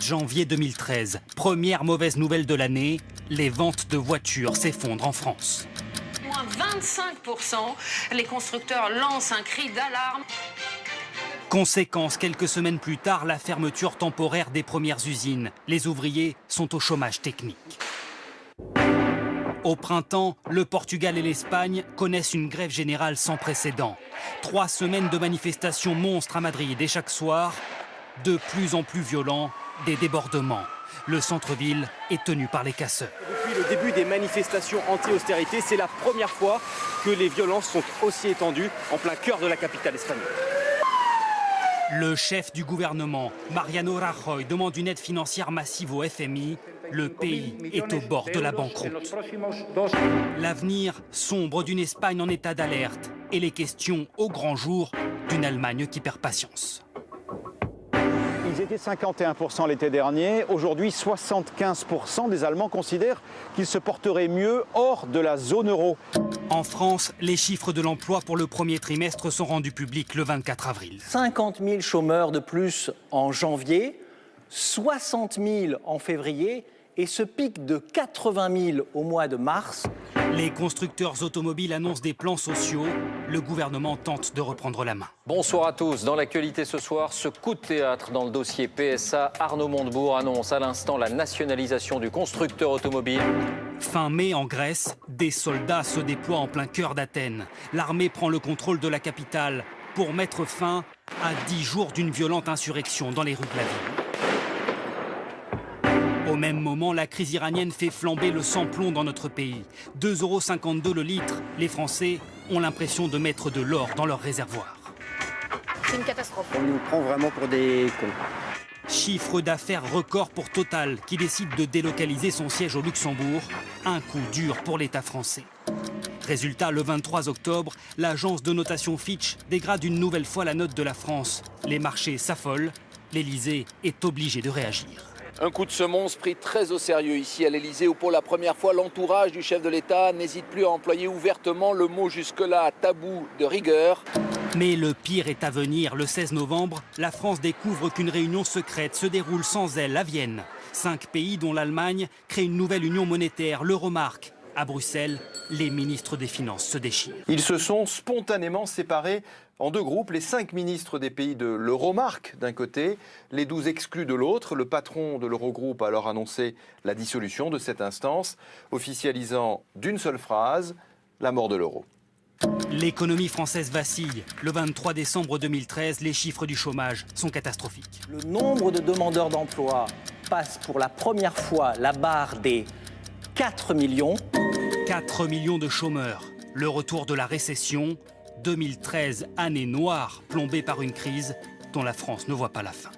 janvier 2013, première mauvaise nouvelle de l'année, les ventes de voitures s'effondrent en France. Moins 25%, les constructeurs lancent un cri d'alarme. Conséquence, quelques semaines plus tard, la fermeture temporaire des premières usines. Les ouvriers sont au chômage technique. Au printemps, le Portugal et l'Espagne connaissent une grève générale sans précédent. 3 semaines de manifestations monstres à Madrid et chaque soir, de plus en plus violents, des débordements. Le centre-ville est tenu par les casseurs. Depuis le début des manifestations anti-austérité, c'est la première fois que les violences sont aussi étendues en plein cœur de la capitale espagnole. Le chef du gouvernement, Mariano Rajoy, demande une aide financière massive au FMI. Le pays est au bord de la banqueroute. L'avenir sombre d'une Espagne en état d'alerte et les questions au grand jour d'une Allemagne qui perd patience. Ils étaient 51% l'été dernier. Aujourd'hui, 75% des Allemands considèrent qu'ils se porteraient mieux hors de la zone euro. En France, les chiffres de l'emploi pour le premier trimestre sont rendus publics le 24 avril. 50 000 chômeurs de plus en janvier, 60 000 en février et ce pic de 80 000 au mois de mars. Les constructeurs automobiles annoncent des plans sociaux. Le gouvernement tente de reprendre la main. Bonsoir à tous. Dans l'actualité ce soir, ce coup de théâtre dans le dossier PSA. Arnaud Montebourg annonce à l'instant la nationalisation du constructeur automobile. Fin mai, en Grèce, des soldats se déploient en plein cœur d'Athènes. L'armée prend le contrôle de la capitale pour mettre fin à 10 jours d'une violente insurrection dans les rues de la ville. Au même moment, la crise iranienne fait flamber le sans-plomb dans notre pays. 2,52 € le litre. Les Français ont l'impression de mettre de l'or dans leurs réservoirs. C'est une catastrophe. On nous prend vraiment pour des cons. Chiffre d'affaires record pour Total, qui décide de délocaliser son siège au Luxembourg. Un coup dur pour l'État français. Résultat, le 23 octobre, l'agence de notation Fitch dégrade une nouvelle fois la note de la France. Les marchés s'affolent. L'Élysée est obligé de réagir. Un coup de semonce pris très au sérieux ici à l'Elysée où pour la première fois l'entourage du chef de l'État n'hésite plus à employer ouvertement le mot jusque-là tabou de rigueur. Mais le pire est à venir. Le 16 novembre, la France découvre qu'une réunion secrète se déroule sans elle à Vienne. 5 pays, dont l'Allemagne, créent une nouvelle union monétaire, l'Euromark. À Bruxelles, les ministres des Finances se déchirent. Ils se sont spontanément séparés en 2 groupes, les 5 ministres des pays de l'Euromark d'un côté, les 12 exclus de l'autre. Le patron de l'Eurogroupe a alors annoncé la dissolution de cette instance, officialisant d'une seule phrase la mort de l'euro. L'économie française vacille. Le 23 décembre 2013, les chiffres du chômage sont catastrophiques. Le nombre de demandeurs d'emploi passe pour la première fois la barre des 4 millions. 4 millions de chômeurs. Le retour de la récession. 2013, année noire, plombée par une crise dont la France ne voit pas la fin.